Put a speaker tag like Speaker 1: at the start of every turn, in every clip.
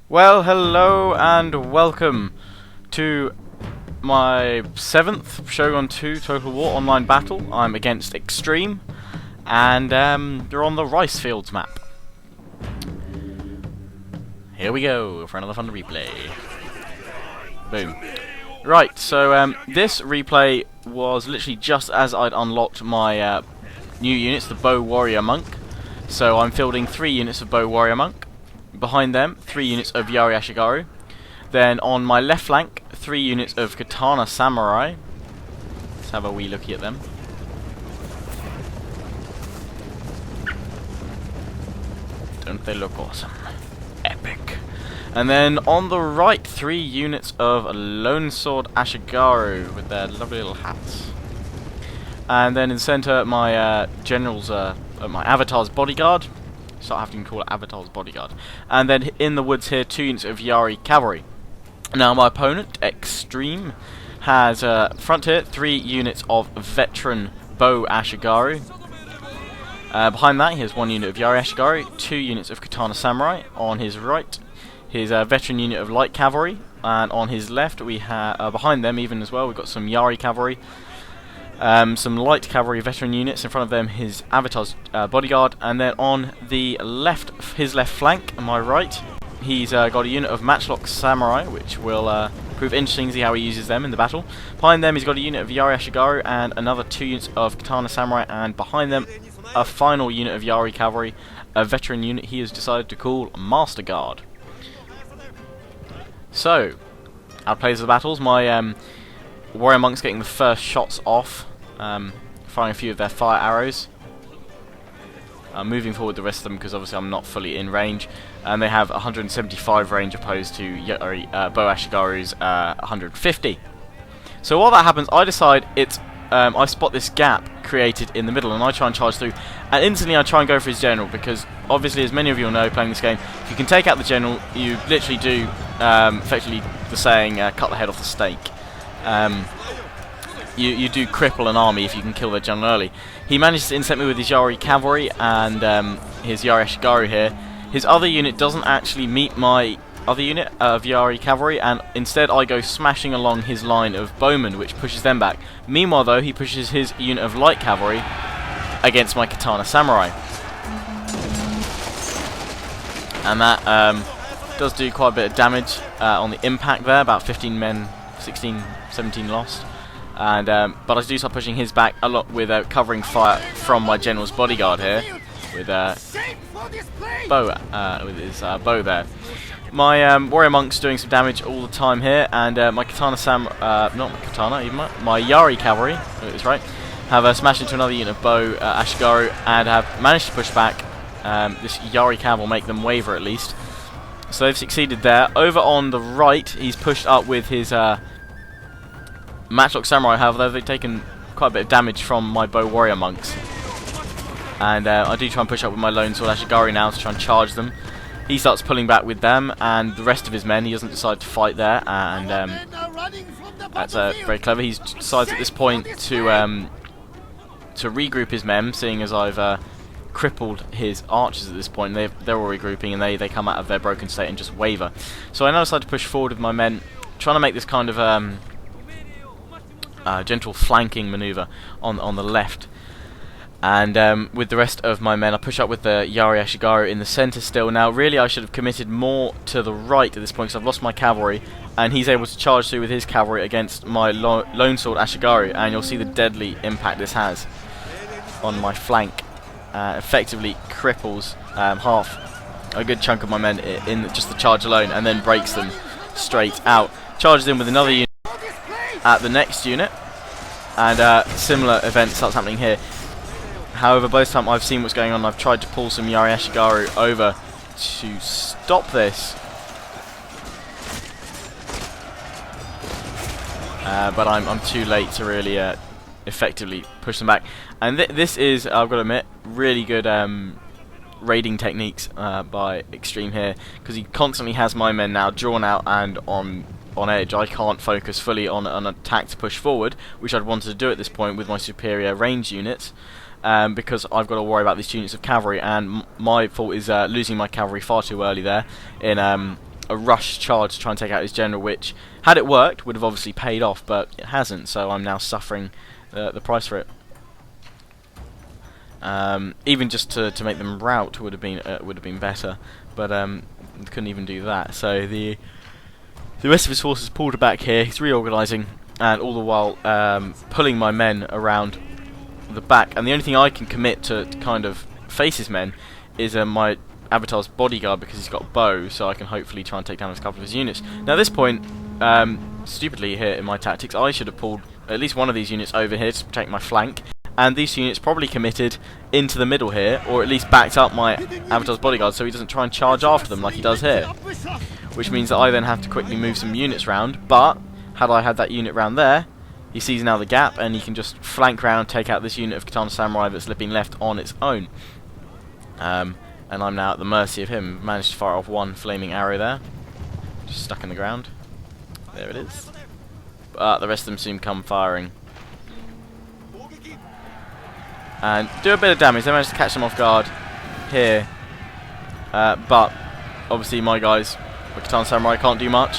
Speaker 1: Well, hello and welcome to my 7th Shogun 2 Total War online battle. I'm against Extreme, and they're on the rice fields map. Here we go for another fun replay. Boom. Right, so this replay was literally just as I'd unlocked my new units, the Bow Warrior Monk. So I'm fielding 3 units of Bow Warrior Monk. Behind them, 3 units of Yari Ashigaru. Then on my left flank, 3 units of Katana Samurai. Let's have a wee looky at them. Don't they look awesome? Epic. And then on the right, 3 units of Lone Sword Ashigaru with their lovely little hats. And then in the centre, my my Avatar's Bodyguard. Start having to call it Avatar's Bodyguard. And then in the woods here, 2 units of Yari Cavalry. Now my opponent, Extreme, has front here 3 units of Veteran Bow Ashigaru. Behind that he has 1 unit of Yari Ashigaru, 2 units of Katana Samurai. On his right, his veteran unit of Light Cavalry. And on his left we have, behind them even as well, we've got some Yari Cavalry. Some light cavalry veteran units. In front of them his Avatar's Bodyguard, and then on the left, his left flank, on my right, he's got a unit of Matchlock Samurai, which will prove interesting to see how he uses them in the battle. Behind them he's got a unit of Yari Ashigaru and another 2 units of Katana Samurai, and behind them a final unit of Yari Cavalry, a veteran unit he has decided to call Master Guard. So, outplays the battles. My Warrior Monks getting the first shots off, firing a few of their fire arrows. Moving forward the rest of them because obviously I'm not fully in range, and they have 175 range opposed to Bow Ashigaru's 150. So while that happens, I decide I spot this gap created in the middle, and I try and charge through, and instantly I try and go for his general, because obviously, as many of you will know playing this game, if you can take out the general, you literally do effectively the saying cut the head off the stake. You do cripple an army if you can kill their general early. He manages to intercept me with his Yari Cavalry and his Yari Ashigaru here. His other unit doesn't actually meet my other unit of Yari Cavalry, and instead I go smashing along his line of bowmen, which pushes them back. Meanwhile though, he pushes his unit of Light Cavalry against my Katana Samurai. And that does do quite a bit of damage on the impact there, about 15 men, 16, 17 lost. And but I do start pushing his back a lot with covering fire from my general's bodyguard here, with with his bow there. My Warrior Monk's doing some damage all the time here, and my Katana not my Katana, even my Yari Cavalry, that's right, have smashed into another unit of Bow Ashigaru and have managed to push back. This Yari Cav will make them waver at least. So they've succeeded there. Over on the right, he's pushed up with his Matchlock Samurai, however, they've taken quite a bit of damage from my Bow Warrior Monks. And I do try and push up with my Lone Sword Ashigaru now to try and charge them. He starts pulling back with them, and the rest of his men, he doesn't decide to fight there, and that's very clever. He decides at this point to regroup his men, seeing as I've crippled his archers at this point. They're all regrouping, and they come out of their broken state and just waver. So I now decide to push forward with my men, trying to make this kind of gentle flanking maneuver on the left. And with the rest of my men, I push up with the Yari Ashigaru in the centre still. Now, really, I should have committed more to the right at this point, because I've lost my cavalry, and he's able to charge through with his cavalry against my Lone Sword Ashigaru, and you'll see the deadly impact this has on my flank. Effectively cripples a good chunk of my men in just the charge alone, and then breaks them straight out. Charges in with another unit at the next unit, and similar event starts happening here. However, by this time I've seen what's going on, I've tried to pull some Yari Ashigaru over to stop this. But I'm too late to really effectively push them back. And this is, I've got to admit, really good raiding techniques by Extreme here, because he constantly has my men now drawn out and on edge. I can't focus fully on an attack to push forward, which I'd wanted to do at this point with my superior range units. because I've got to worry about these units of cavalry, and my fault is losing my cavalry far too early there in a rush charge to try and take out his general, which, had it worked, would have obviously paid off, but it hasn't, so I'm now suffering the price for it. Even just to make them rout would have been better, but couldn't even do that. So the rest of his forces pulled back here. He's reorganising, and all the while pulling my men around the back. And the only thing I can commit to kind of face his men is my Avatar's bodyguard, because he's got a bow, so I can hopefully try and take down a couple of his units. Now at this point, stupidly here in my tactics, I should have pulled at least one of these units over here to protect my flank, and these units probably committed into the middle here, or at least backed up my Avatar's bodyguard so he doesn't try and charge after them like he does here. Which means that I then have to quickly move some units round, but had I had that unit round there, he sees now the gap and he can just flank round, take out this unit of Katana Samurai that's been left on its own. And I'm now at the mercy of him. Managed to fire off one flaming arrow there. Just stuck in the ground. There it is. But the rest of them soon come firing. And do a bit of damage. They managed to catch them off guard here. But obviously my guys, the Katana Samurai, can't do much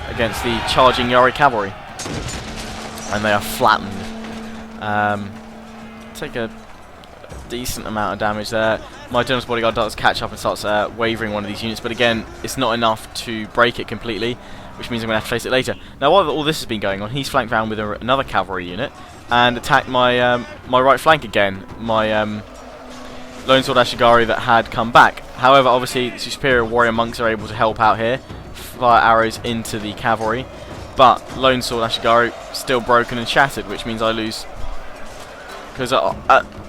Speaker 1: against the charging Yari cavalry. And they are flattened. Take a decent amount of damage there. My General's bodyguard does catch up and starts wavering one of these units, but again, it's not enough to break it completely, which means I'm going to have to face it later. Now, while all this has been going on, he's flanked round with another cavalry unit and attacked my my right flank again. My Lone Sword Ashigaru that had come back. However, obviously, the superior warrior monks are able to help out here, fire arrows into the cavalry, but Lone Sword Ashigaru still broken and shattered, which means I lose. Because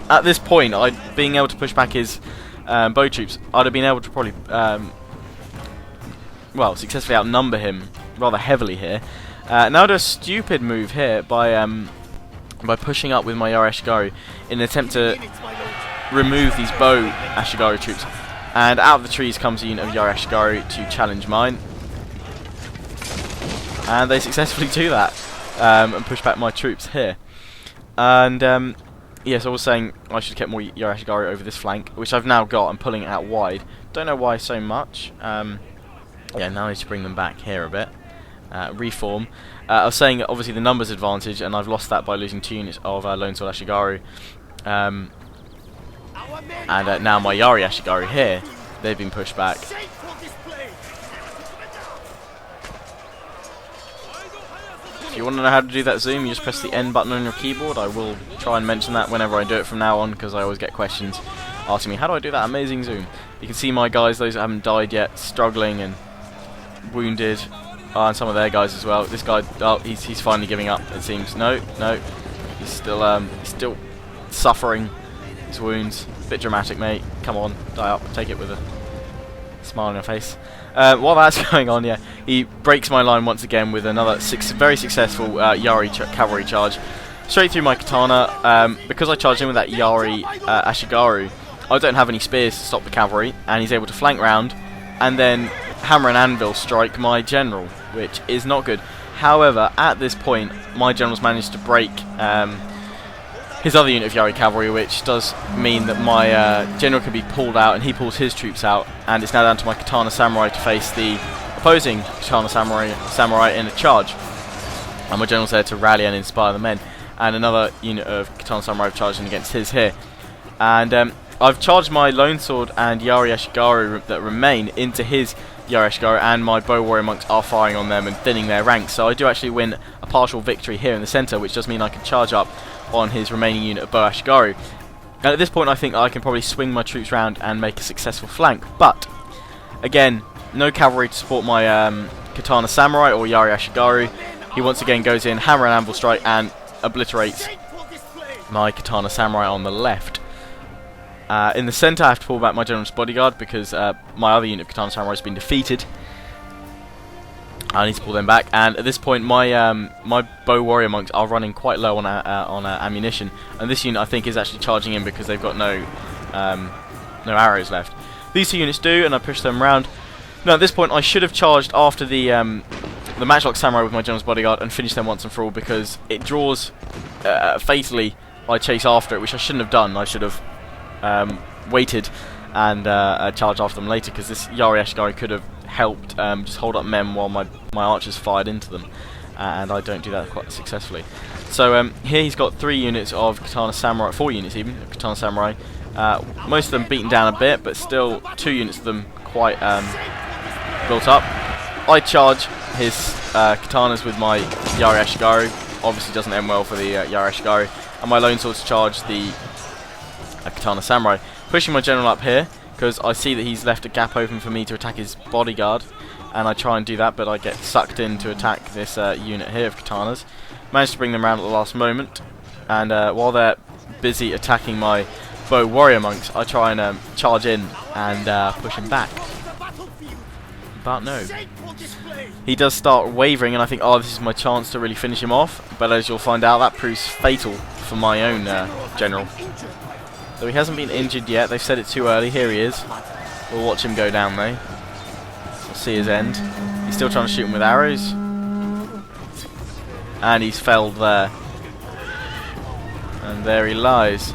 Speaker 1: at this point, being able to push back his bow troops, I'd have been able to probably, well, successfully outnumber him rather heavily here. Now I do a stupid move here by pushing up with my Yari Ashigaru in an attempt to remove these bow Ashigaru troops. And out of the trees comes a unit of Yari Ashigaru to challenge mine. And they successfully do that and push back my troops here. And yes, I was saying I should have kept more Yari Ashigaru over this flank, which I've now got. I'm pulling it out wide. Don't know why so much. Yeah, now I need to bring them back here a bit. Reform. I was saying obviously the numbers advantage, and I've lost that by losing 2 units of Lone Sword Ashigaru. And now my Yari Ashigaru here, they've been pushed back. If you want to know how to do that zoom, you just press the N button on your keyboard. I will try and mention that whenever I do it from now on, because I always get questions asking me, how do I do that amazing zoom? You can see my guys, those that haven't died yet, struggling and wounded, and some of their guys as well. This guy, oh, he's finally giving up, it seems. No, he's still suffering his wounds. Bit dramatic, mate. Come on, die up, take it with a smile on your face. While that's going on, yeah, he breaks my line once again with another very successful Yari cavalry charge straight through my katana. Because I charged in with that Yari Ashigaru, I don't have any spears to stop the cavalry, and he's able to flank round and then hammer and anvil strike my general, which is not good. However, at this point, my general's managed to break his other unit of Yari cavalry, which does mean that my general can be pulled out, and he pulls his troops out, and it's now down to my Katana Samurai to face the opposing Katana Samurai in a charge. And my general's there to rally and inspire the men, and another unit of Katana Samurai charging against his here. And I've charged my Lone Sword and Yari Ashigaru that remain into his Yari Ashigaru, and my Bow Warrior monks are firing on them and thinning their ranks, so I do actually win a partial victory here in the centre, which does mean I can charge up on his remaining unit of Bow Ashigaru. And at this point I think I can probably swing my troops round and make a successful flank, but again, no cavalry to support my Katana Samurai or Yari Ashigaru. He once again goes in, hammer and anvil strike, and obliterates my Katana Samurai on the left. In the centre I have to pull back my General's bodyguard because my other unit of Katana Samurai has been defeated. I need to pull them back, and at this point my my Bow Warrior monks are running quite low on ammunition, and this unit I think is actually charging in because they've got no arrows left. These 2 units do, and I push them around. Now at this point I should have charged after the Matchlock Samurai with my General's bodyguard and finished them once and for all, because it draws fatally. I chase after it, which I shouldn't have done. I should have waited and charge after them later, because this Yari Ashigari could have helped just hold up men while my archers fired into them, and I don't do that quite successfully. So here he's got 3 units of Katana Samurai, 4 units even, of Katana Samurai. Most of them beaten down a bit, but still 2 units of them quite built up. I charge his katanas with my Yari Ashigari. Obviously doesn't end well for the Yari Ashigari. And my lone swords charge the Katana Samurai. Pushing my general up here, because I see that he's left a gap open for me to attack his bodyguard. And I try and do that, but I get sucked in to attack this unit here of katanas. Managed to bring them around at the last moment. And while they're busy attacking my bow warrior monks, I try and charge in and push him back. But no. He does start wavering, and I think, oh, this is my chance to really finish him off. But as you'll find out, that proves fatal for my own general. So he hasn't been injured yet. They've said it too early. Here he is. We'll watch him go down though. We'll see his end. He's still trying to shoot him with arrows. And he's felled there. And there he lies.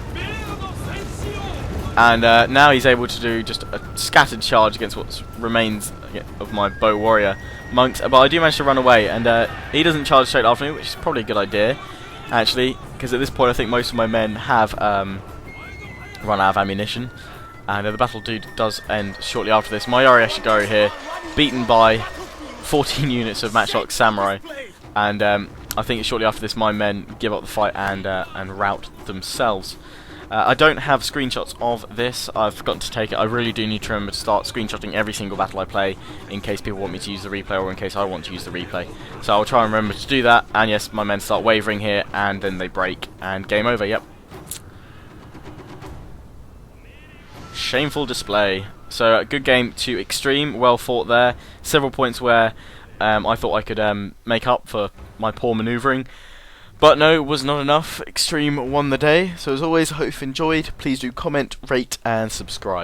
Speaker 1: And now he's able to do just a scattered charge against what remains of my bow warrior monks. But I do manage to run away, and he doesn't charge straight after me, which is probably a good idea, actually, because at this point I think most of my men have run out of ammunition. And the battle does end shortly after this. My Yari Ashigari here, beaten by 14 units of Matchlock Samurai, and I think shortly after this my men give up the fight and rout themselves. I don't have screenshots of this. I've forgotten to take it. I really do need to remember to start screenshotting every single battle I play, in case people want me to use the replay, or in case I want to use the replay. So I'll try and remember to do that. And yes, my men start wavering here, and then they break, and game over. Yep. Shameful display. So a good game to extreme, well fought there. Several points where I thought I could make up for my poor manoeuvring. But no, it was not enough. Extreme won the day. So as always, I hope you've enjoyed. Please do comment, rate and subscribe.